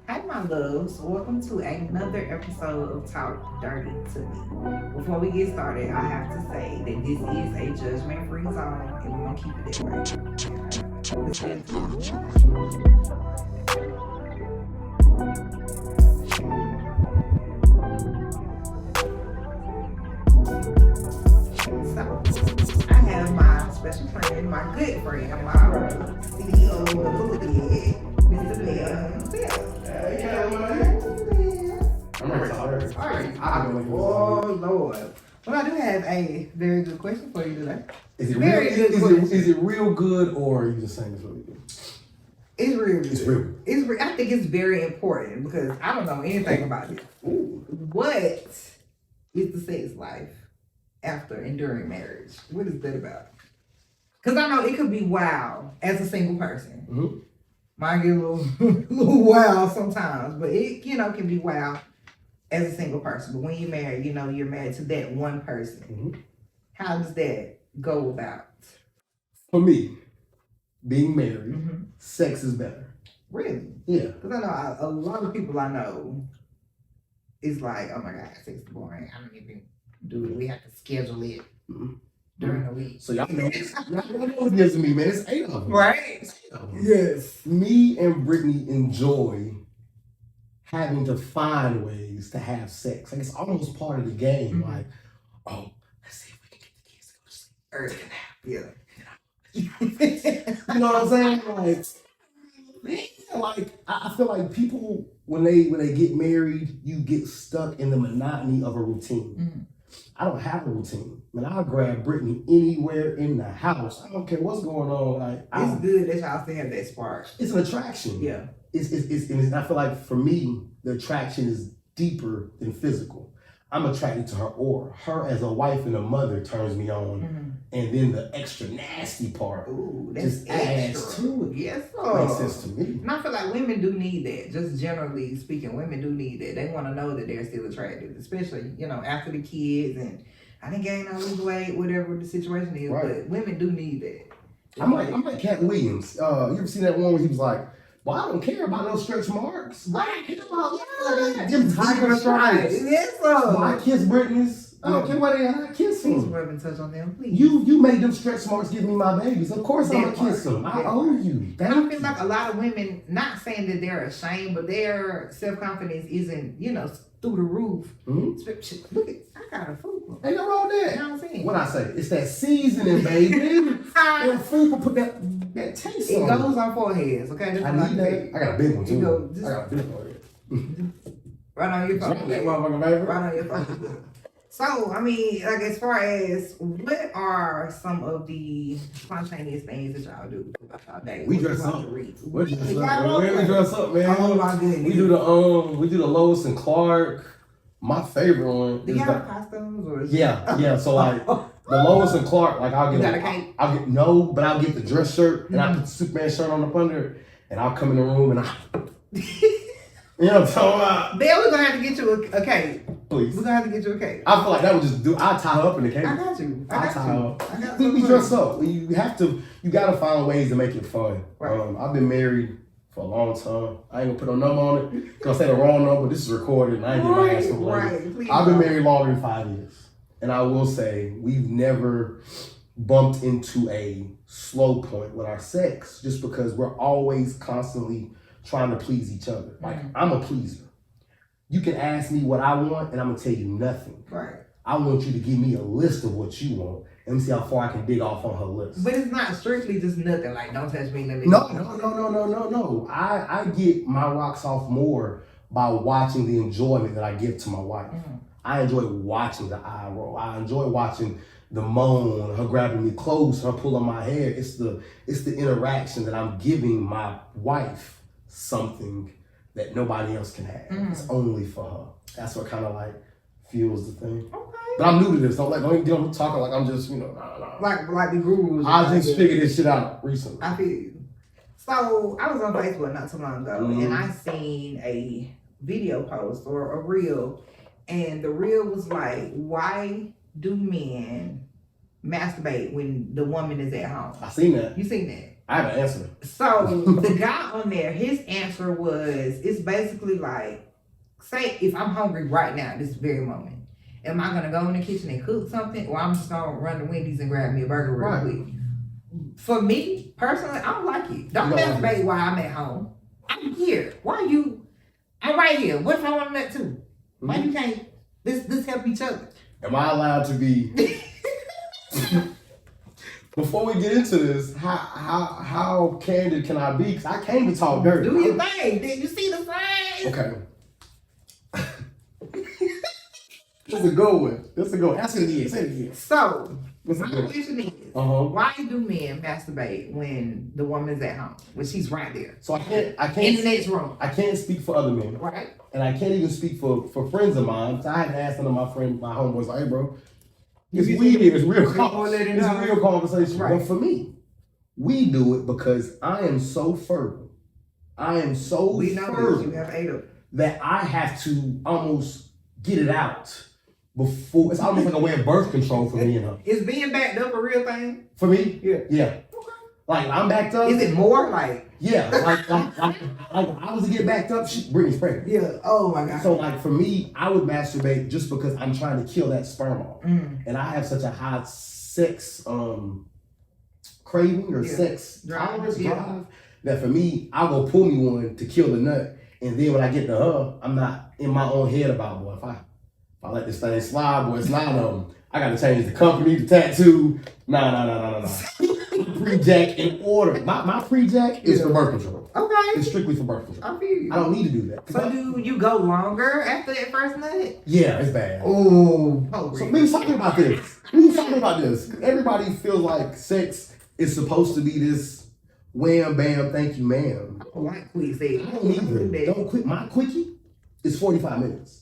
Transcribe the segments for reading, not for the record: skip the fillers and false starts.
Hi, my loves. Welcome to another episode of Talk Dirty to Me. Before we get started, I have to say that this is a judgment-free zone, and we're gonna keep it that way. Let's get into it. So, I have my special friend, my good friend, my CEO of the Hood, Mr. Bell himself. Hey, Cala Mae. I'm retired. All right. I've been waiting Oh, for Lord. Well, I do have a very good question for you today. Is it Very real? good question. Is it real good, or are you just saying it's really good? It's real good. It's real. I think it's very important because I don't know anything about it. Ooh. What is the sex life after and during marriage? What is that about? Because I know it could be wild as a single person. Mm-hmm. Might get a little wild sometimes, but it can be wild as a single person. But when you're married, you're married to that one person. Mm-hmm. How does that go about? For me, being married, Mm-hmm. sex is better. Really? Yeah. Because I know a lot of people I know is like, oh my God, sex is boring. I don't even do it. We have to schedule it during the week. So y'all know what it is to me, man. It's 8 of them. Right? It's 8 of them. Yes. Me and Brittany enjoy having to find ways to have sex. Like it's almost part of the game. Mm-hmm. Like, oh, let's see if we can get the kids to go to sleep. Early. Yeah. You know what I'm saying? Like, man, like I feel like people when they get married, you get stuck in the monotony of a routine. Mm-hmm. I don't have a routine. Man, I'll grab Brittany anywhere in the house. I don't care what's going on. Like It's good that y'all still have that spark. it's an attraction. Yeah. And I feel like for me, the attraction is deeper than physical. I'm attracted to her aura. Her as a wife and a mother turns me on. Mm-hmm. And then the extra nasty part Ooh, that's just adds extra. to it. Yes, Makes sir. sense to me. And I feel like women do need that. Just generally speaking, women do need that. They want to know that they're still attractive, especially, after the kids and I didn't gain all this weight, whatever the situation is. Right. But women do need that. I'm like Cat Williams. You ever seen that one where he was like, well, I don't care about no stretch marks. Right. Them tiger stripes. Yes, Well, I sir. kiss Britney's. I don't care what they are. I kiss Please them. rub and touch on them, please. You made them stretch marks give me my babies. Of course I'm That gonna kiss part. them. I That owe part. you. And Thank I feel you. like a lot of women, not saying that they're ashamed, but their self-confidence isn't, through the roof. Mhm. Look at, I got a food. Ain't no wrong with You that. know what I'm saying? What I say? It's that seasoning, baby. And food will put that taste It on goes on foreheads, okay? That's I what need that. I got a big one You go, too. just I got a big one. right on your Drop phone. that motherfucker, baby. Right on your phone. So, I mean, like as far as what are some of the spontaneous things that y'all do about y'all day? We What dress you want up. to read? We dress Y'all up. love We that. dress up, man. Oh my goodness. We do the Lois and Clark. My favorite one Do is y'all have that. costumes or? Yeah. So like the Lois and Clark, like I'll You get got a cape? I'll get no, but I'll get the dress shirt and I put the Superman shirt on up under, and I'll come in the room and you know what I'm talking about? Then we're gonna have to get you a cape. Please. We're gonna have to get you a cape. I feel like that would just do. I tie her up in the cape. I got you. I tie her up. I got We you. dress up. You gotta find ways to make it fun. Right. I've been married for a long time. I ain't gonna put no number on it because I say the wrong number. This is recorded and I ain't getting my ass over later. Right. Please I've been don't. married longer than 5 years. And I will say we've never bumped into a slow point with our sex just because we're always constantly trying to please each other. Like I'm a pleaser. You can ask me what I want and I'm gonna tell you nothing. Right. I want you to give me a list of what you want. Let me see how far I can dig off on her list. But it's not strictly just nothing like don't touch me, let me No. I get my rocks off more by watching the enjoyment that I give to my wife. I enjoy watching the eye roll. I enjoy watching the moan, her grabbing me close, her pulling my hair. It's the interaction that I'm giving my wife something that nobody else can have. It's only for her. That's what kind of like fuels the thing. Okay. But I'm new to this. Don't get me talking like I'm just, nah. Like the gurus. I just figured this shit out recently. I feel you. So I was on Facebook not too long ago and I seen a video post or a reel, and the reel was like, why do men masturbate when the woman is at home? I seen that. You seen that? I have an answer. So the guy on there, his answer was, it's basically like, say if I'm hungry right now, this very moment, am I gonna go in the kitchen and cook something, or I'm just gonna run to Wendy's and grab me a burger real quick? For me personally, I don't like it. Don't masturbate while I'm at home. I'm here. Why are you? I'm right here. What if I want that too? Why you can't? This help each other. Am I allowed to be? Before we get into this, how candid can I be? Because I came to talk dirty. Do your thing. Did you see the sign? Okay. This is a good one. This is a good one. Ask it again. Say it again. So, my question is, why do men masturbate when the woman's at home, when she's right there? So I can't in the next room. I can't speak for other men. Right. And I can't even speak for friends of mine. So I had to ask one of my friends, my homeboys, like, hey bro, it's weird, it's real conversation. Right. But for me, we do it because I am so fertile. I am so fertile you have 8 of them. that I have to almost get it out before. It's almost like a way of birth control for me and her. Is being backed up a real thing? For me? Yeah. Yeah. Okay. Like I'm backed up. Is it more like? Yeah. Like I was to get backed up, Brittany's pregnant. Yeah. Oh my God. So like for me, I would masturbate just because I'm trying to kill that sperm off. And I have such a high sex craving or sex tolerance drive that for me, I will pull me one to kill the nut. And then when I get to her, I'm not in my own head about, boy, if I let this thing slide, boy, it's 9 of them. I got to change the company, the tattoo. Nah. Pre-jack in order. My pre-jack is for birth control. Okay. It's strictly for birth control. I feel you. I don't need to do that. So do you go longer after that first nut? Yeah, it's bad. Oh. So we was talking about this. Everybody feels like sex is supposed to be this wham, bam, thank you, ma'am. I don't like quickie. I don't either. Don't quit. My quickie is 45 minutes.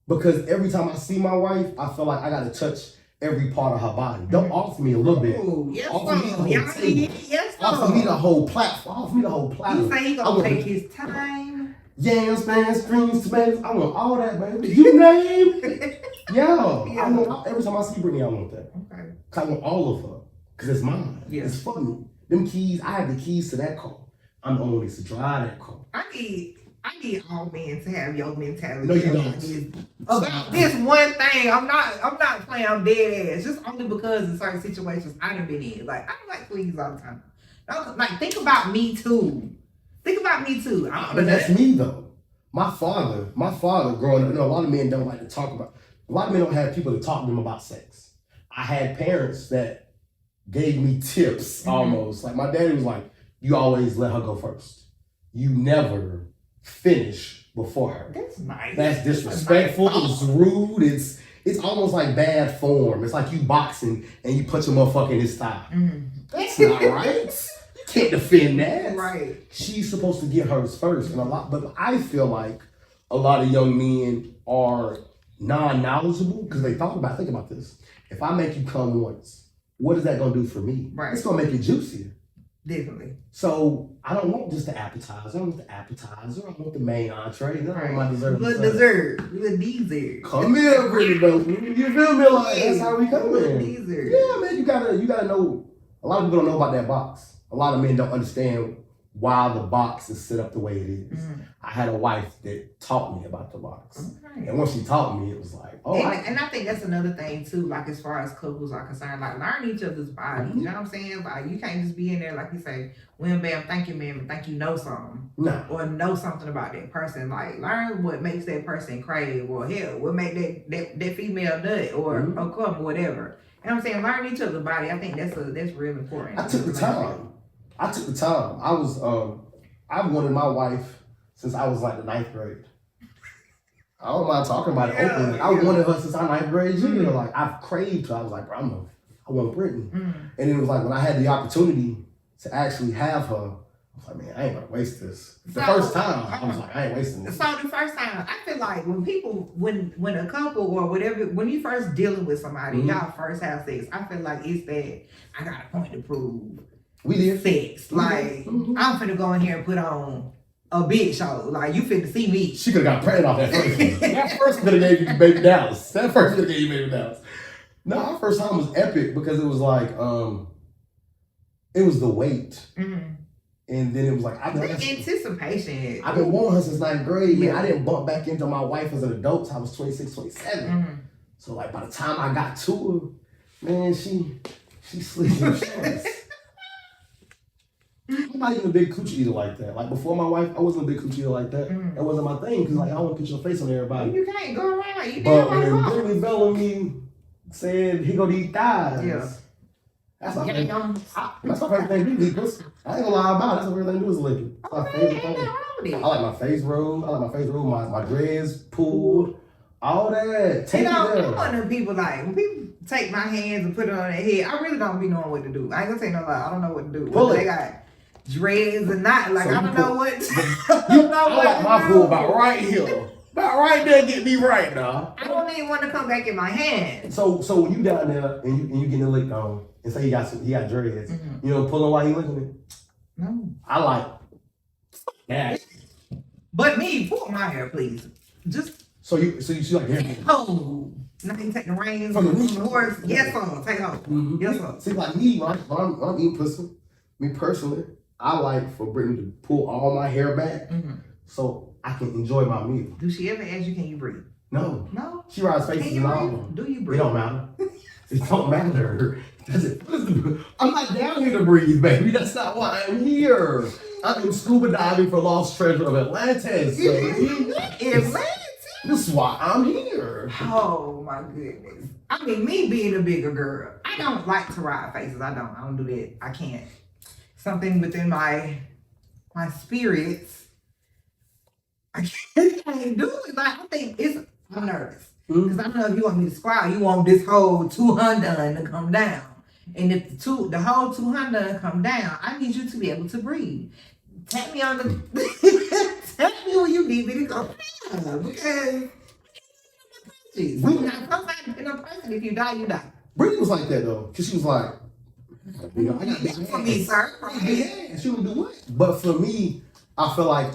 Because every time I see my wife, I feel like I got to touch every part of her body. Don't offer me a little bit. Offer me the whole table. Offer me the whole platform. Offer me the whole platform. You say he gonna take his time. Yams, spans, greens, tomatoes. I want all that, baby. You name it. Yo. I want, every time I see Brittany, I want that. Okay. Cause I want all of her. Cause it's mine. Yeah. It's for me. Them keys, I have the keys to that car. I'm the one to drive that car. I need all men to have your mentality. No, you don't. About this one thing, I'm not playing. I'm dead ass. Just only because in certain situations I done been in. Like I don't like please all the time. Like think about me too. But that's me though. My father growing up. You know, a lot of men don't like to talk about. A lot of men don't have people to talk to them about sex. I had parents that gave me tips almost. Like my daddy was like, "You always let her go first. You never finish before her." That's nice. That's disrespectful. It's rude. It's almost like bad form. It's like you boxing and you put your motherfucker in his thigh. That's not right. You can't defend that. Right. She's supposed to get hers first, but I feel like a lot of young men are non-knowledgeable because they think about this. If I make you come once, what is that gonna do for me? Right. It's gonna make it juicier. Definitely. So I don't want just the appetizer. I want the appetizer. I want the main entree. Then I want my dessert. The dessert. Come here, pretty though. You feel me? Like that's how we come in. Dessert. Yeah, man. You gotta know. A lot of people don't know about that box. A lot of men don't understand why the box is set up the way it is. I had a wife that taught me about the box. Okay. And when she taught me, it was like, oh. And I think that's another thing too, like as far as couples are concerned, like learn each other's body. You know what I'm saying? Like you can't just be in there, like you say, well, bam, thank you, ma'am, and think you know something. No. Or know something about that person. Like learn what makes that person crave, or hell, what make that female nut or come, whatever. You know what I'm saying? Learn each other's body. I think that's real important. I took the time. I've wanted my wife since I was like the 9th grade. I don't mind talking about it openly. I wanted her since our 9th grade year. Like I've craved her. I was like, bro, I want Brittany. And it was like when I had the opportunity to actually have her, I was like, man, I ain't gonna waste this. The first time, I was like, I ain't wasting this. So the first time, I feel like when a couple or whatever, when you first dealing with somebody, y'all first have sex, I feel like it's that I got a point to prove. We did sex. Like I'm finna go in here and put on a big show. Like you finna see me. She could have got pregnant off that first one. That first could have gave you baby Dallas. That first could have gave you baby Dallas. No, our first time was epic because it was like It was the weight. Mm-hmm. And then it was like, anticipation. I've been wanting her since 9th grade, man. I didn't bump back into my wife as an adult till I was 26, 27. Mm-hmm. So like by the time I got to her, man, she sleeps in shorts. I'm not even a big coochie eater like that. Like before my wife, I wasn't a big coochie eater like that. Mm-hmm. That wasn't my thing because like I don't want to put your face on everybody. You can't go around. You but when Brittany Bellamy said he gonna eat thighs, yeah. That's my favorite. That's my favorite thing to do, pussy. I ain't gonna lie about it. That's my favorite thing to do is lick it. That's my favorite thing. I like my face rolled. My dreads pulled. All that. Take I'm one of them people like when people take my hands and put it on their head, I really don't be knowing what to do. I ain't gonna say no lie. I don't know what to do. Whether they got dreads or not, like so I don't know what. I like my pull about right here. About right there, get me right now. I don't even want to come back in my hand. So when you down there and you getting licked on, and say he got dreads, you know, pulling while he licking it. No. I like that. But me, pull my hair, please. Just. So you like hair? Oh, now you take the reins from the horse. Yes, sir. Take off. Mm-hmm. Yes, sir. See, like me, when I'm eating pussy, me personally, I like for Brittany to pull all my hair back, so I can enjoy my meal. Do she ever ask you, can you breathe? No. No? She rides faces and all. Do you breathe? It don't matter. It don't matter. I'm not down here to breathe, baby. That's not why I'm here. I'm scuba diving for lost treasure of Atlantis, baby. Atlantis? This is why I'm here. Oh my goodness. I mean, me being a bigger girl, I don't like to ride faces. I don't do that. I can't. Something within my spirits, I can't do it. Like, I think I'm nervous. Because I don't know if you want me to squat, you want this whole 200 to come down. And if the whole 200 come down, I need you to be able to breathe. Tap me on the tap me when you need me to go down. Because sometimes depending on person, if you die, you die. Brittany was like that though. Cause she was like, I got big for me, sir. Yeah, she would do what? But for me, I feel like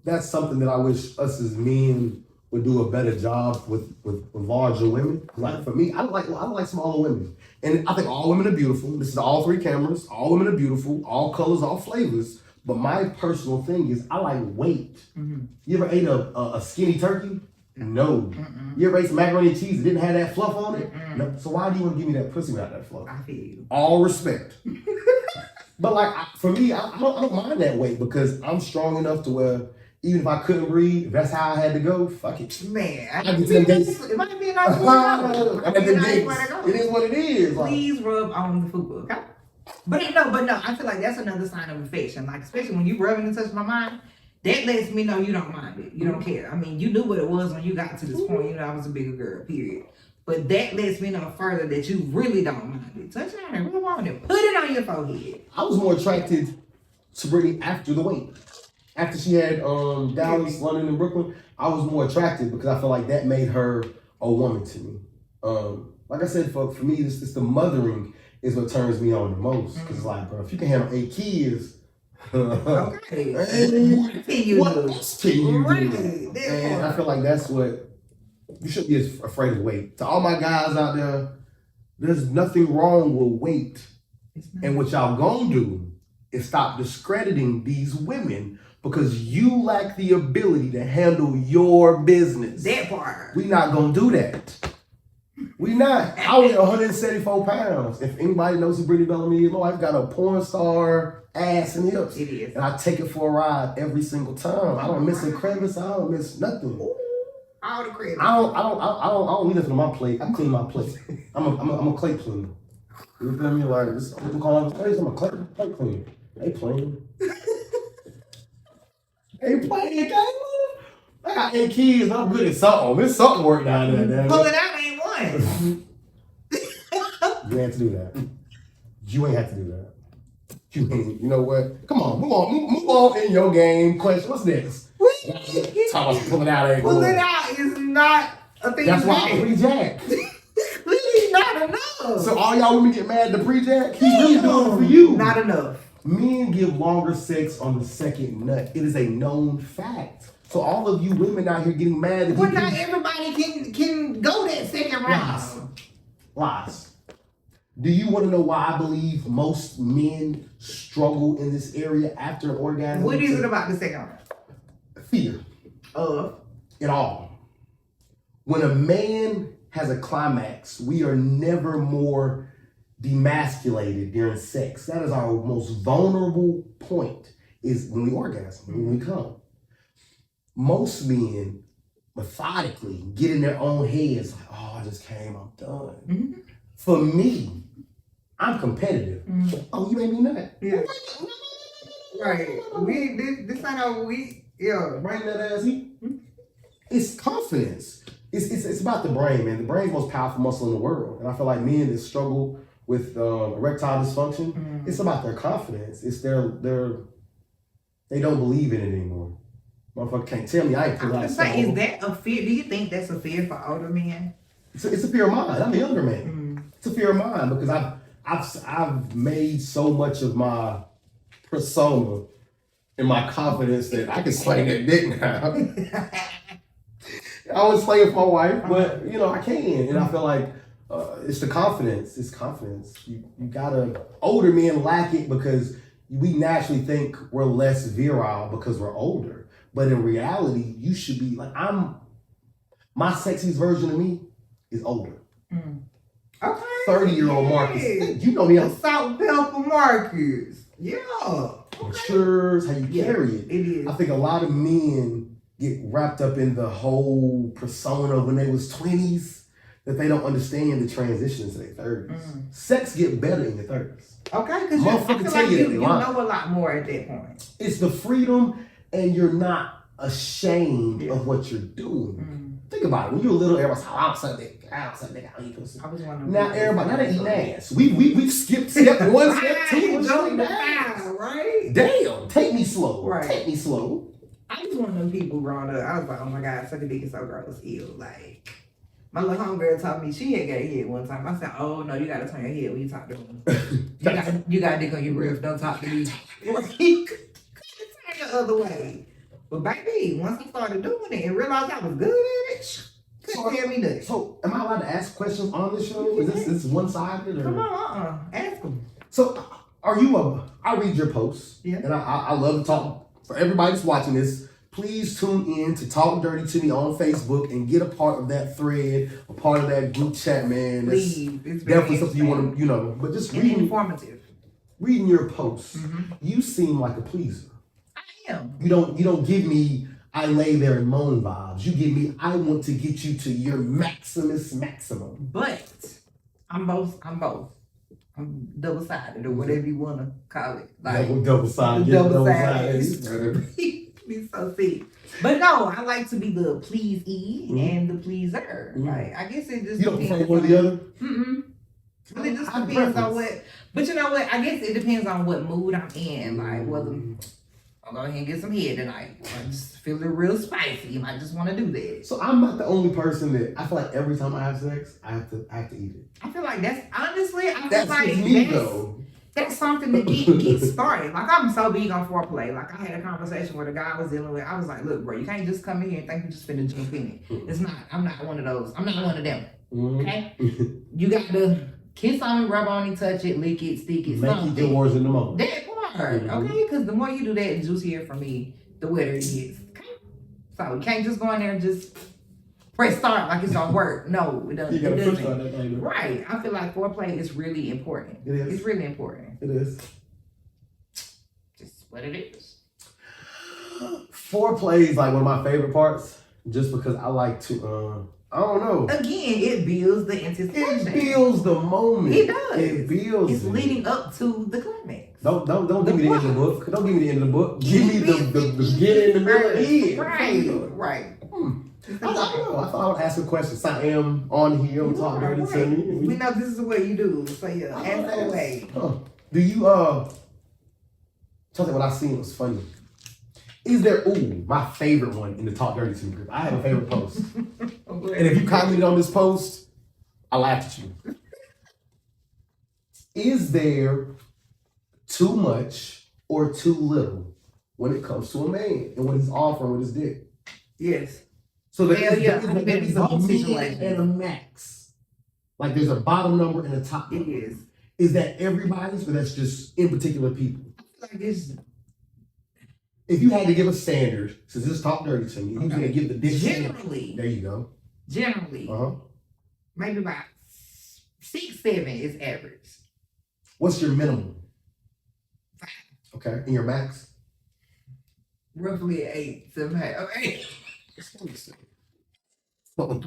that's something that I wish us as men would do a better job with larger women. Like for me, I don't like smaller women. And I think all women are beautiful. This is all 3 cameras. All women are beautiful, all colors, all flavors. But my personal thing is I like weight. You ever ate a skinny turkey? No. You ever ate some macaroni and cheese that didn't have that fluff on it? No. So why do you want to give me that pussy without that fluff? I feel you. All respect. But like for me, I don't mind that weight because I'm strong enough to where even if I couldn't breathe, if that's how I had to go, fuck it. Man, I get to them dates. It might be a nice way to go. It is what it is. Please rub on the food, okay? But no, I feel like that's another sign of affection. Like, especially when you rubbing and touching my mind, that lets me know you don't mind it. You don't care. I mean, you knew what it was when you got to this point. You know, I was a bigger girl, period. But that lets me know further that you really don't mind it. Touch it on it, rub on it, put it on your forehead. I was more attracted to Brittany after the weight. After she had Dallas, London, and Brooklyn, I was more attracted because I felt like that made her a woman to me. Like I said, for me, it's the mothering is what turns me on the most. Because it's like, bro, if you can handle 8 kids, okay. What else can you do? And I feel like that's what you should be afraid of weight. To all my guys out there, there's nothing wrong with weight. And what y'all gonna do is stop discrediting these women because you lack the ability to handle your business. That part. We not gonna do that. We not. I weigh 174 pounds. If anybody knows who Brittany Bellamy is, my wife got a porn star ass and hips. It is. And I take it for a ride every single time. I don't miss a crevice. I don't miss nothing. All the credit. I don't need nothing on my plate. I clean my plate. I'm a plate cleaner. You feel me? Like this, I'm calling place. I'm a plate cleaner. They playing. They playing. I got 8 kids. I'm good at something. There's something work down there. Damn. Pull it out ain't one. You ain't have to do that. You ain't have to do that. You know what? Come on, move on in your game. Question. What's next? Talking about pulling out ain't Pull it out is not a thing. That's why I'm pre-jack. Really not enough. So all y'all women get mad at the pre-jack? He's really doing it for you. Not enough. Men give longer sex on the second nut. It is a known fact. So all of you women out here getting mad at not everybody can go that second round. Lies. Do you want to know why I believe most men struggle in this area after an orgasm? What is it about the second one? Fear. It all. When a man has a climax, we are never more demasculated during sex. That is our most vulnerable point, is when we orgasm, when we come. Most men methodically get in their own heads like, oh, I just came, I'm done. Mm-hmm. For me, I'm competitive. Mm-hmm. Oh, you made me nut. Yeah. Right. This ain't how we, yeah. Bring that ass in. Mm-hmm. It's confidence. It's about the brain, man. The brain's the most powerful muscle in the world. And I feel like men that struggle with erectile dysfunction, it's about their confidence. It's they don't believe in it anymore. Motherfucker can't tell me I ain't put out. Is that a fear? Do you think that's a fear for older men? It's a fear of mine. I'm a younger man. It's a fear of mine because I've made so much of my persona and my confidence that I can slang that dick now. I always play with my wife, but I can, and I feel like it's the confidence. It's confidence. You gotta. Older men lack it because we naturally think we're less virile because we're older. But in reality, you should be like my sexiest version of me is older. Okay. 30-year-old Marcus. You know me. I'm Salt Pepper Marcus. Yeah. Okay. Matures, how you carry it. It is. I think a lot of men get wrapped up in the whole persona when they was 20s that they don't understand the transition into their 30s. Sex get better in your 30s. Okay, because you know a lot more at that point. It's the freedom, and you're not ashamed of what you're doing. Think about it. When you were little, everybody's like, I don't suck dick. I don't suck dick. I don't eat pussy. Now they eating ass. We've skipped step 1, step 2, and straight down. Right? Damn. Take me slow. Right. Take me slow. I was one of them people growing up. I was like, oh my God, sucking dick is so gross. Ew. Like, my little homegirl told me she had got hit one time. I said, oh no, you gotta turn your head when you talk to me. you got dick on your roof. Don't talk to me. Turn the other way. But baby, once I started doing it and realized I was good at it, couldn't tell me nothing. So, am I allowed to ask questions on this show? Is this one-sided? Come on, ask them. So, I read your posts, and I love to talk. For everybody that's watching this, please tune in to Talk Dirty to Me on Facebook and get a part of that thread, a part of that group chat, man. Please, it's definitely something you want to, but just informative. Reading your posts, you seem like a pleaser. I am. You don't give me I lay there and moan vibes. You give me I want to get you to your maximum. But I'm both. I'm double-sided or whatever you want to call it. Like double-sided. Double-sided. Be so sick. But no, I like to be the pleasee and the pleaser. Like, I guess it just you don't prefer one or the other? It just depends on what. But you know what? I guess it depends on what mood I'm in. Like, whether I'll go ahead and get some head tonight. I just feel it real spicy. You might just want to do that. So I'm not the only person that I feel like every time I have sex, I have to eat it. I feel like that's honestly, that's something that gets started. Like, I'm so big on foreplay. Like, I had a conversation with a guy I was dealing with. I was like, look, bro, you can't just come in here and think you just finna jump in it. It's not. I'm not one of those. I'm not one of them. Okay? You got to kiss on it, rub on it, touch it, lick it, stick it, make it yours in the moment. That part, okay? Because the more you do that, the juicier for me, the wetter it gets. Okay? So you can't just go in there and just press start like it's gonna work. No, it doesn't. You gotta push on that thing. Right. I feel like foreplay is really important. It is. It's really important. It is. Just what it is. Foreplay is like one of my favorite parts, just because I like to. I don't know. Again, it builds the anticipation. It builds the moment. It does. It builds. It's leading up to the climax. Don't give me the end of the book. Don't give me the end of the book. Give me the beginning, the middle, and end. Right. I thought I would ask a question. So I am on here on Talk Dirty to Me. We know this is what you do. So yeah, ask away. Do you something what I seen was funny? Is there my favorite one in the Talk Dirty to Me group? I have a favorite post. And if you commented on this post, I laughed at you. Is there too much or too little when it comes to a man and what he's offering with his dick? Yes. So there's a min and a max. Like there's a bottom number and a top number. It is. Is that everybody's, or that's just in particular people? Like it's if you had to give a standard, since this talk dirty to me, you can give the dick generally. There you go. Generally. Maybe about 6, 7 is average. What's your minimum? 5. Okay. And your max? Roughly 8, 7, 8. Okay. Because look,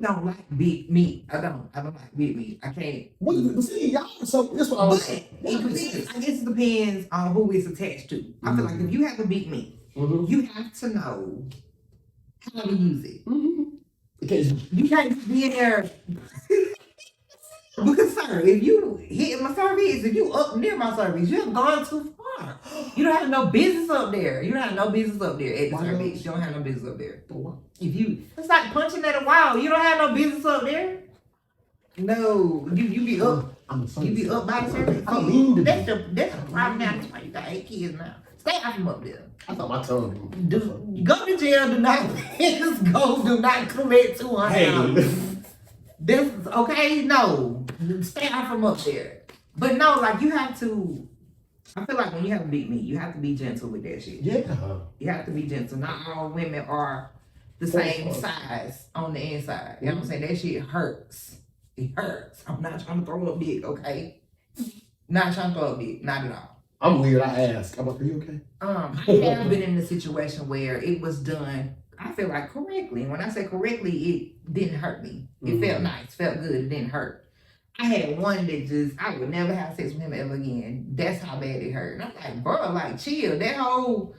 don't like big meat. I don't like big meat. I can't. Well, see, y'all. So this what I was. I guess it depends on who it's attached to. I feel like if you have a big meat, you have to know how to use it. You can't be in there. Because, sir, if you hit my cervix, if you up near my cervix, you have gone too far. You don't have no business up there. You don't have no business up there at the cervix. You don't have no business up there. If you, it's like punching at a wall. You don't have no business up there. No, you be up. You be up by the cervix. I don't mean to. That's the problem now. That's why you got 8 kids now. Stay out from up there. I thought my tongue. Go to jail. Do not do not collect $200. This okay? No, stay out from up there. But no, like you have to. I feel like when you have big meat, you have to be gentle with that shit. Yeah. You have to be gentle. Not all women are the same size on the inside. You know what I'm saying? That shit hurts. It hurts. I'm not trying to throw up dick, okay? Not trying to throw up dick. Not at all. I'm weird. I ask. I'm like, are you okay? I have been in a situation where it was done. I feel like correctly. And when I say correctly, it didn't hurt me. It felt nice, felt good. It didn't hurt. I had one that just, I would never have sex with him ever again. That's how bad it hurt. And I'm like, bro, like, chill. That whole,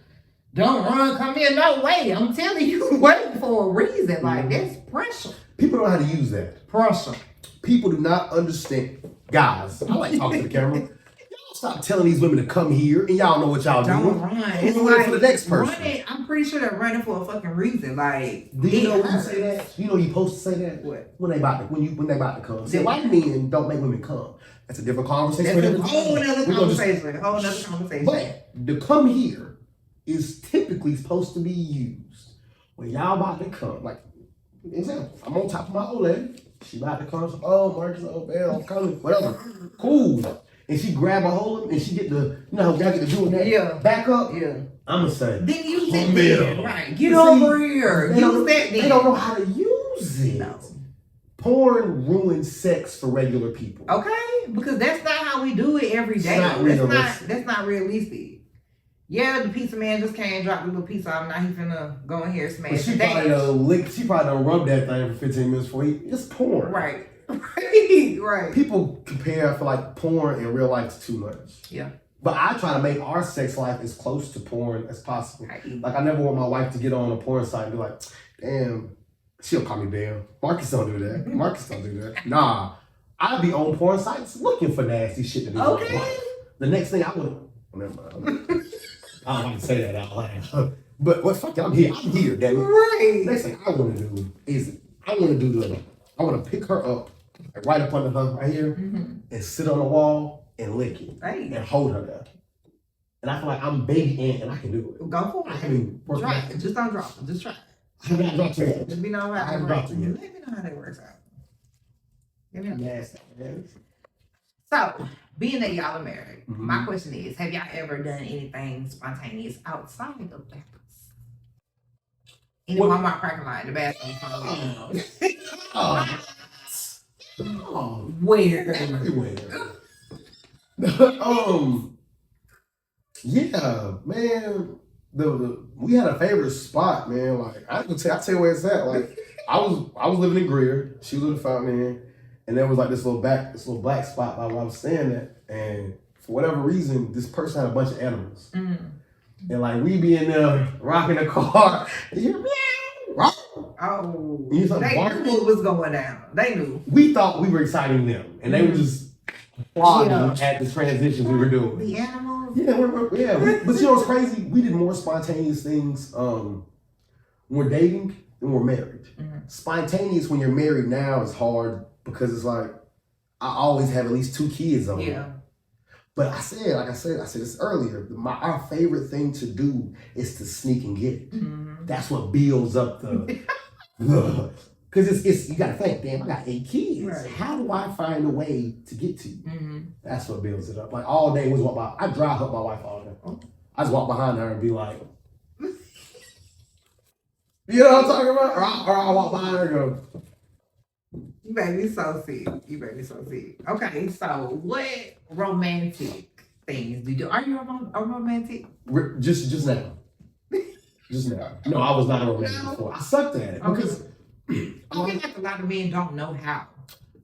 don't run, come here, no way. I'm telling you, waiting for a reason. Like, that's pressure. People don't know how to use that. Pressure. People do not understand. Guys, I like talking to the camera. Y'all stop telling these women to come here, and y'all know what y'all doing. Don't run. It's like, for the next person. Running, I'm pretty sure they're running for a fucking reason. Like, do you know when you say that? You know you're supposed to say that? What? When they about to come. See, white men don't make women come. That's a different conversation. That's a whole other conversation. But the come here is typically supposed to be used when y'all about to come. Like, example, I'm on top of my old lady. She about to come. Oh, Marcus, oh, man, I'm coming. Whatever. Cool. And she grab a hold of him and she get the, you know how y'all get to doing that? Yeah. Back up? Yeah. I'm going to say. Then use it then. Right. Get over here. Use that then. They don't know how to use it. No. Porn ruins sex for regular people. Okay. Because that's not how we do it every day. That's not realistic. Yeah, the pizza man just came, dropped a little pizza off. Now he finna go in here and smash she probably done rub that thing for 15 minutes before it's porn. Right. Right. People compare, I feel like, porn and real life too much. Yeah. But I try to make our sex life as close to porn as possible. Like, I never want my wife to get on a porn site and be like, damn, she'll call me damn. Marcus don't do that. Marcus don't do that. Nah. I'd be on porn sites looking for nasty shit to do. Okay. The next thing I would, never mind. I don't want to say that out loud. But what fuck, I'm here, damn it. Right. Next thing I want to do is, I want to pick her up, like right up under her, right here, and sit on the wall and lick it. Right. And hold her there. And I feel like I'm baby Ant and I can do it. Go for it. I mean, try it. Just don't drop it. Just try it. I haven't dropped it yet. Let me know how I haven't dropped it yet. Let me know how that works out. Let me know. Yes. So, being that y'all are married, my question is, have y'all ever done anything spontaneous outside of the house? In the Walmart parking lot, in the bathroom. Where? Everywhere. Yeah, man. We had a favorite spot, man. Like I tell you where it's at. Like I was living in Greer. She was in Fountain Inn. And there was like this little black spot by where I was staying at. And for whatever reason, this person had a bunch of animals. And like we be in there rocking the car. And you meow. Oh. They knew what was going down. They knew. We thought we were exciting them. And they were just applauding at the transitions we were doing. The animals? Yeah, but you know what's crazy? We did more spontaneous things when we're dating than we're married. Spontaneous when you're married now is hard. Because it's like, I always have at least 2 kids on me. But I said this earlier, our favorite thing to do is to sneak and get it. That's what builds up the Because it's you gotta think, damn, I got 8 kids. Right. How do I find a way to get to you? Mm-hmm. That's what builds it up. Like all day was walk by. I drive up my wife all day. I just walk behind her and be like, you know what I'm talking about? Or I walk behind her and go, You made me so sick. Okay, so what romantic things do you do? Are you a romantic? just now. Just now. No, I was not a romantic before. I sucked at it because I feel like a lot of men don't know how.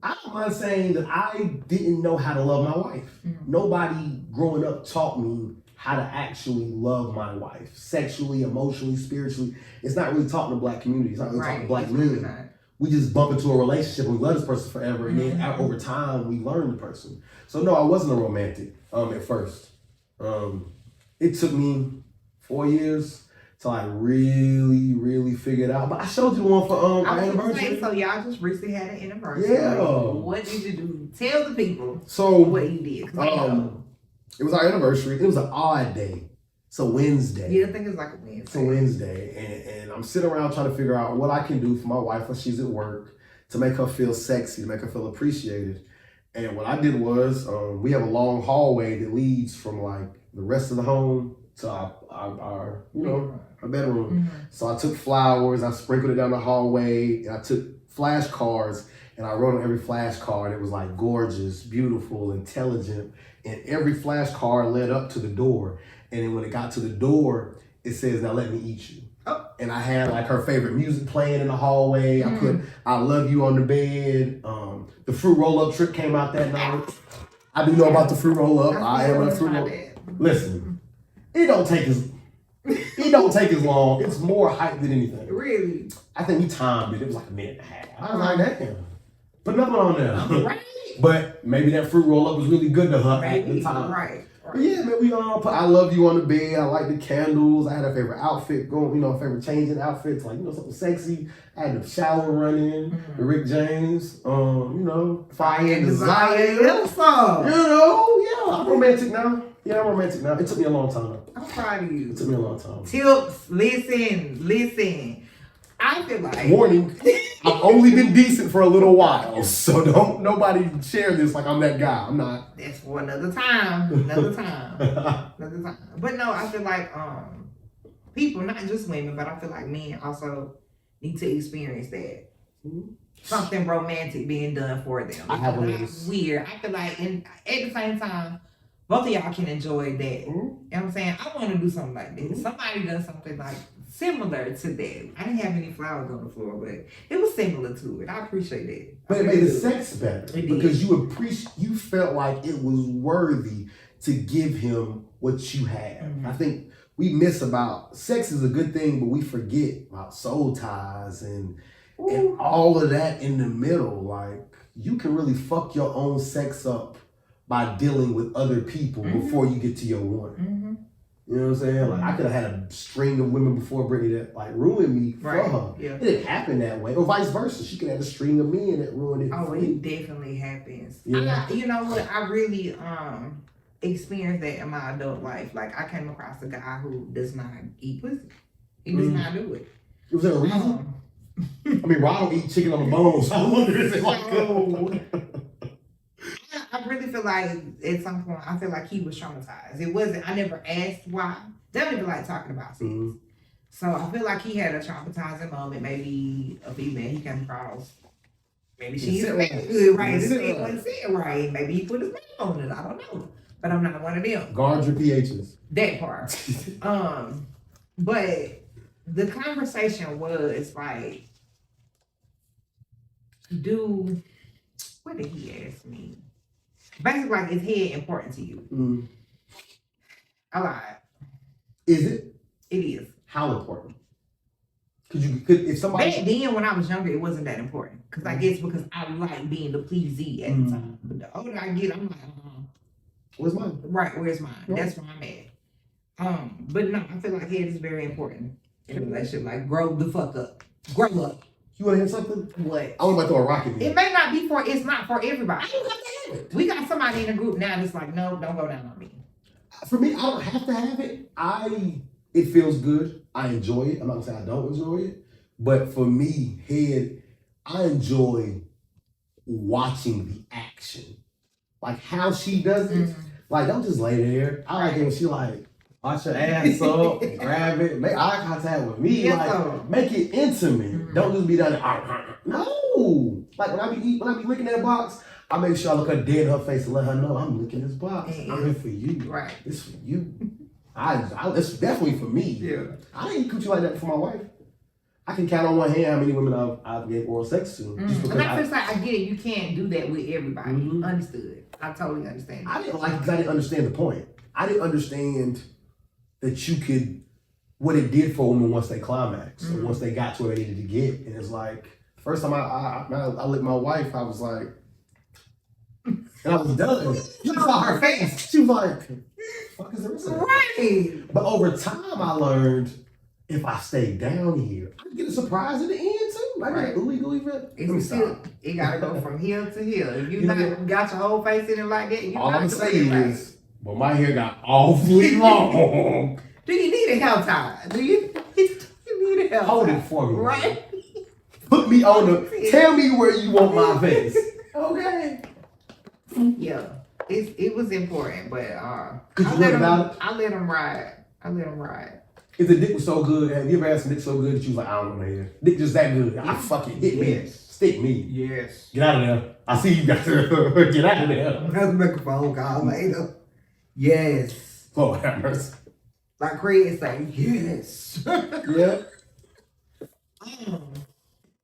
I don't mind saying that I didn't know how to love my wife. Mm-hmm. Nobody growing up taught me how to actually love my wife, sexually, emotionally, spiritually. It's not really taught in the black community. It's not really taught in black men. We just bump into a relationship and we love this person forever, and then over time we learn the person. So no, I wasn't a romantic at first. It took me 4 years till I really, really figured out. But I showed you one for our anniversary. So y'all just recently had an anniversary. Yeah. What did you do? Tell the people So what you did. It was our anniversary. It was an odd day. It's a Wednesday. Yeah, I think it's like a Wednesday. It's a Wednesday. And I'm sitting around trying to figure out what I can do for my wife when she's at work to make her feel sexy, to make her feel appreciated. And what I did was, we have a long hallway that leads from like the rest of the home to our bedroom. Mm-hmm. So I took flowers, I sprinkled it down the hallway, and I took flashcards, and I wrote on every flashcard, it was like gorgeous, beautiful, intelligent, and every flashcard led up to the door. And then when it got to the door, it says, now let me eat you. Oh. And I had like her favorite music playing in the hallway. I put I Love You on the bed. The fruit roll-up trick came out that night. I do know about the fruit roll-up. I am a fruit roll-up. Listen, it don't take as long. It's more hype than anything. Really? I think we timed it. It was like a minute and a half. I was like, damn. Put nothing on there. Right. But maybe that fruit roll-up was really good to her at the time. Right. But yeah, man, we all put I Love You on the bed. I like the candles. I had a favorite outfit going, favorite changing outfits, like, something sexy. I had the shower running, the Rick James, Fire and Desire. I'm romantic now. Yeah, I'm romantic now. It took me a long time. I'm proud of you. It took me a long time. Tips, listen. I feel like warning. I've only been decent for a little while, so don't nobody share this like I'm that guy. I'm not. That's for another time. But no, I feel like people, not just women, but I feel like men also need to experience that. Something romantic being done for them. I have It's weird. I feel like at the same time, both of y'all can enjoy that. You know what I'm saying? I want to do something like this. Somebody does something like similar to that. I didn't have any flowers on the floor, but it was similar to it. I appreciate it. But it made the sex better because you felt like it was worthy to give him what you have. I think we miss about sex is a good thing, but we forget about soul ties and all of that in the middle. Like, you can really fuck your own sex up by dealing with other people before you get to your one. You know what I'm saying? Like, I could have had a string of women before Brittany that like ruined me for her. Yeah. It didn't happen that way. Or vice versa. She could have a string of men that ruined it. Oh, it definitely happens. Yeah. You know what? I really experienced that in my adult life. Like, I came across a guy who does not eat pussy. He does not do it. Was there a reason? I mean, I don't eat chicken on the bone, so I wonder if it's like I really feel like at some point, I feel like he was traumatized. It wasn't, I never asked why. They don't even like talking about sex. So I feel like he had a traumatizing moment. Maybe a female he came across. Maybe she's good, right? This thing wasn't sitting right. Maybe he put his name on it. I don't know. But I'm not one of them. Guard your pHs. That part. But the conversation was like, what did he ask me? Basically, like, is head important to you? I lied. Is it? It is. How important? If somebody back then when I was younger, it wasn't that important. Because I guess because I like being the pleasee at the time. But the older I get, I'm like, where's mine? Right, where's mine? Right. That's where I'm at. But no, I feel like head is very important in a relationship. Like, grow the fuck up. Grow up. You want to hear something? What? I want to throw a rock at me. It may not be it's not for everybody. I don't have to have it. We got somebody in the group now that's like, no, don't go down on me. For me, I don't have to have it. It feels good. I enjoy it. I'm not going to say I don't enjoy it. But for me, head, I enjoy watching the action. Like how she does it. Like, don't just lay there. I like it when she like, watch your ass up, grab it, make eye contact with me. Like, make it intimate. Don't just be done. No. Like, when I be looking at a box, I make sure I look her dead in her face and let her know I'm looking at this box. I'm here for you. Right. It's for you. It's definitely for me. Yeah. I ain't coochie like that for my wife. I can count on one hand how many women I've gave oral sex to. Just because I get it. You can't do that with everybody. Understood. I totally understand. I didn't like it because I didn't understand the point. I didn't understand that you could, what it did for women once they climaxed, or once they got to where they needed to get. And it's like, first time I licked my wife, I was like, and I was done. You saw her face. She was like, fuck is this? Right. But over time, I learned if I stay down here, I get a surprise in the end too. Like, right. It gotta go from here to here. If you not got your whole face in it like that, all I'm saying is, well, my hair got awfully long. Do you need a hair tie? Do you need a hair tie? Hold it for me. Right. Put me on the. Tell me where you want my face. Okay. Yeah, it was important, but I let him ride. If the dick was so good, have you ever had some dick so good that you was like, I don't want to hear? Dick just that good. I fucking hit me. Stick me. Yes. Get out of there. I see you got to get out of there. Let's make a phone call later. Yes. Oh, hammers. Like Craig is saying, yes. Yeah.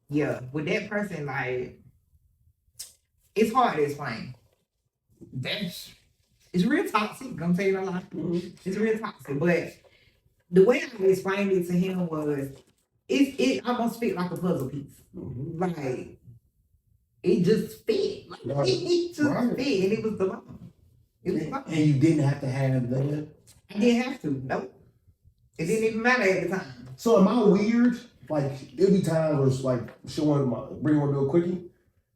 Yeah. With that person, like, it's hard to explain. It's real toxic. I'm gonna tell you a lot. It's real toxic, but the way I explained it to him was, it almost fit like a puzzle piece. Like, it just fit. Like, it just fit, and it was the bomb. And you didn't have to have that. I didn't have to. Nope. It didn't even matter at the time. So am I weird? Like, every time was like, she wanted bring her real quickie,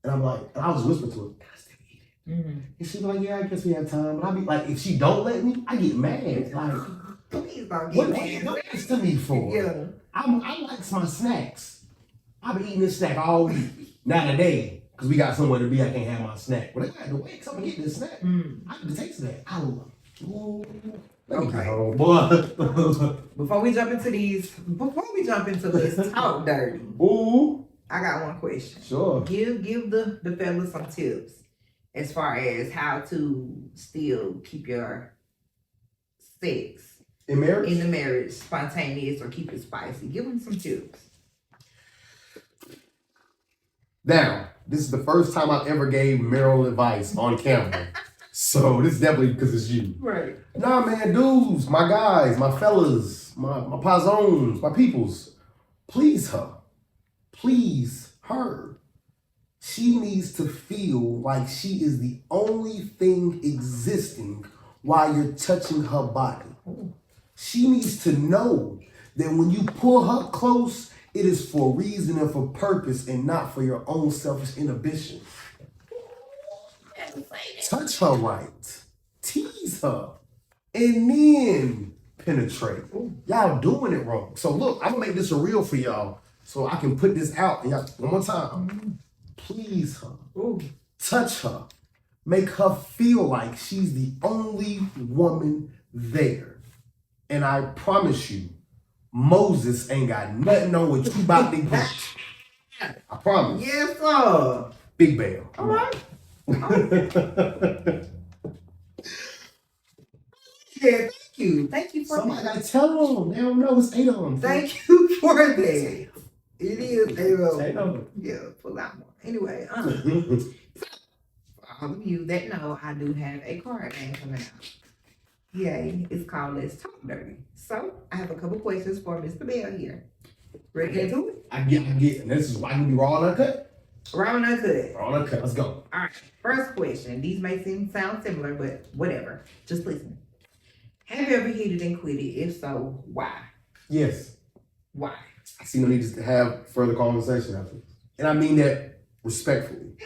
and I'm like, and I was whispering to her, can I still eat it? And she'd be like, yeah, I guess we have time. But I'd be like, if she don't let me, I get mad. Like, please don't what get are you mad. doing this to me for? Yeah. I like my snacks. I've been eating this snack all week. Not today, because we got somewhere to be. I can't have my snack. But I got to wait because I'm going to get this snack. I can taste that. I love it. Okay. Oh, boy. Before we jump into this talk dirty. Ooh. I got one question. Sure. Give the fellas some tips as far as how to still keep your sex in the marriage spontaneous or keep it spicy. Give them some tips. Now, this is the first time I ever gave marital advice on camera. So this is definitely because it's you. Right. Nah, man, dudes, my guys, my fellas, my pazones, my peoples, please her. Please her. She needs to feel like she is the only thing existing while you're touching her body. She needs to know that when you pull her close, it is for reason and for purpose and not for your own selfish inhibition. Touch her right. Tease her. And then penetrate. Y'all doing it wrong. So look, I'm going to make this a reel for y'all so I can put this out and y'all, one more time. Please her. Touch her. Make her feel like she's the only woman there. And I promise you, Moses ain't got nothing on what you about to get. I promise. Yes, sir. Big Bell. All right. Yeah, thank you for somebody gotta tell them. They don't know it's 8 of them. Thank you for that. It is 8 of them. 8 of them. Yeah, pull out more. Anyway, for all of you that know, I do have a card name coming out. Yay, it's called Let's Talk Dirty. So I have a couple questions for Mr. Bell here. Ready to do it? I get. And this is why I can be raw and uncut. Raw and uncut. Raw and uncut. Let's go. All right. First question. These may sound similar, but whatever. Just listen. Have you ever hit it and quit it? If so, why? Yes. Why? I see no need to have further conversation after this. And I mean that respectfully.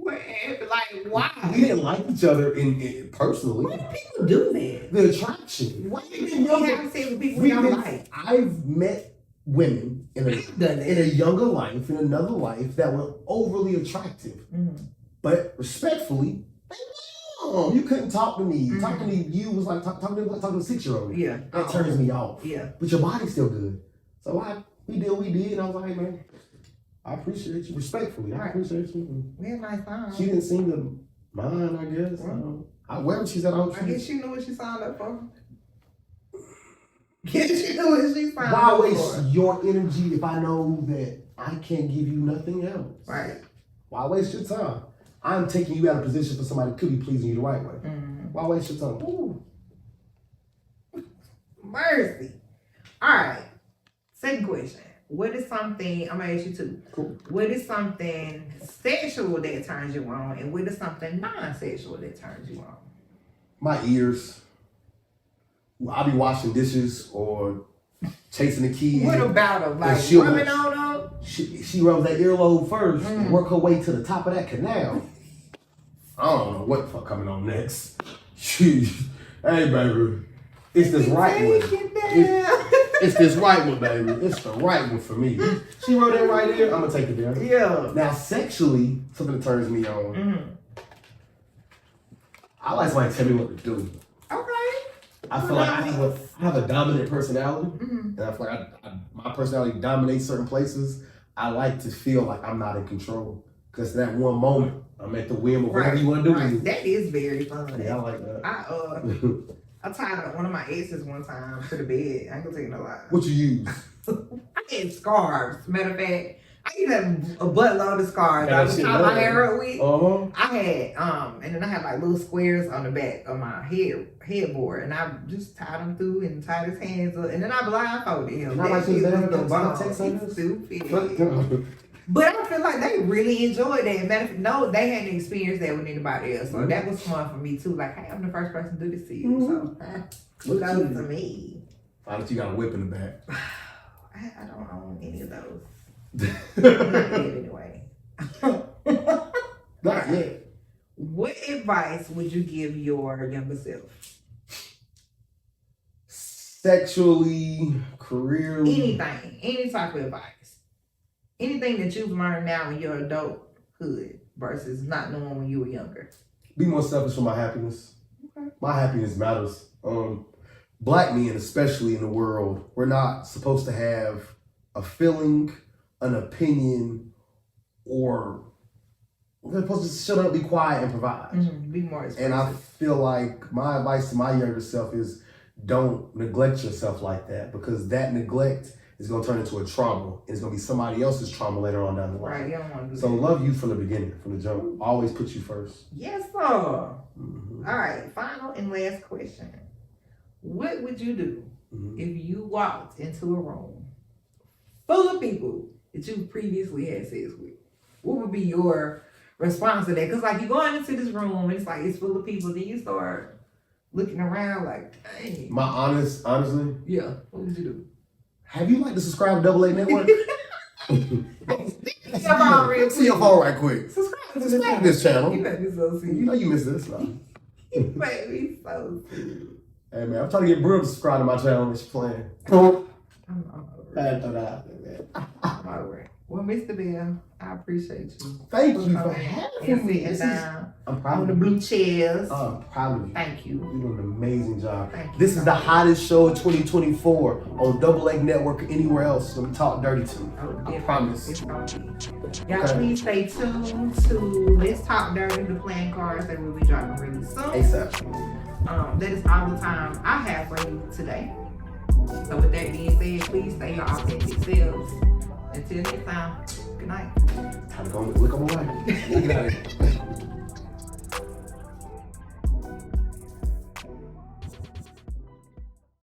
Like, why? We didn't like each other in personally. Why do people do that? The attraction. Why do you have sex with people you don't like? I've met women in a younger life, in another life, that were overly attractive. Mm-hmm. But respectfully, you couldn't talk to me. Mm-hmm. Talking to you was like talking to a 6-year-old. Yeah. That turns me off. Yeah. But your body's still good. So we did what we did, and I was like, hey, man, I appreciate you. Respectfully, I appreciate you. We had a nice time. She didn't seem to mind, I guess. Wherever she's at, I guess she knew what she signed up for. Yes, she knew what she signed up for. Why waste your energy if I know that I can't give you nothing else? Right. Why waste your time? I'm taking you out of position for somebody who could be pleasing you the right way. Mm-hmm. Why waste your time? Ooh. Mercy. All right. Second question. What is something, I'm going to ask you two. Cool. What is something sexual that turns you on, and what is something non-sexual that turns you on? My ears. I'll be washing dishes or chasing the kids. What about them? Like rubbing on them? She rubs that earlobe first and work her way to the top of that canal. I don't know what the fuck coming on next. Hey, baby. It's this right one. It's this right one, baby. It's the right one for me. She wrote that right there. I'm gonna take it there. Yeah. Now, sexually, something that turns me on. Mm-hmm. I like somebody to tell me what to do. Okay. I feel like I have a dominant personality, and I feel like my personality dominates certain places. I like to feel like I'm not in control, because that one moment I'm at the whim of whatever you want to do. Right. That is very fun. Yeah, I like that. I tied one of my exes one time to the bed. I ain't gonna tell you no lie. What you use? I had scarves. Matter of fact, I used to have a buttload of scarves. I was tying my hair up with. I had and then I had like little squares on the back of my headboard, and I just tied them through and tied his hands up, and then I blindfolded him. That shit was the stupid. But I feel like they really enjoyed that. Matter of fact, no, they hadn't experienced that with anybody else. So that was fun for me too. Like, hey, I'm the first person to do this to you. So look out to me. I bet you got a whip in the back. I don't own any of those. Not yet, anyway. Not yet. What advice would you give your younger self? Sexually, careerly. Anything. Any type of advice. Anything that you've learned now in your adulthood versus not knowing when you were younger. Be more selfish for my happiness. Okay. My happiness matters. Black men, especially in the world, we're not supposed to have a feeling, an opinion, or we're supposed to shut up, be quiet, and provide. Mm-hmm. Be more expressive. And I feel like my advice to my younger self is don't neglect yourself like that, because that neglect is going to turn into a trauma. And it's going to be somebody else's trauma later on down the line. Right, you don't want to do that. So love you from the beginning, from the jump. Always put you first. Yes, sir. Mm-hmm. All right, final and last question. What would you do if you walked into a room full of people that you previously had sex with? What would be your response to that? Because like you going into this room and it's like it's full of people, then you start looking around like, dang. Honestly? Yeah, what would you do? Have you like to subscribe to Double A Network? See your phone right quick. Subscribe to this channel. You made me so sweet. You know you missed this stuff. You made me so sweet. Hey man, I'm trying to get Brooke to subscribe to my channel when she's playing. I'm over it. I'm over it. Well, Mr. Bell, I appreciate you. Thank you for having me. I'm proud of the blue chairs. I'm proud of you. Thank you. You're doing an amazing job. Thank you. This is the hottest show of 2024 on Double A Network or anywhere else. So we talk dirty to you. I promise. Y'all please stay tuned to Let's Talk Dirty, the playing cards that will be dropping really soon. ASAP. That is all the time I have for you today. So with that being said, please stay your authentic selves. Until next time, good night. Time to go look on my wife. Get out of here.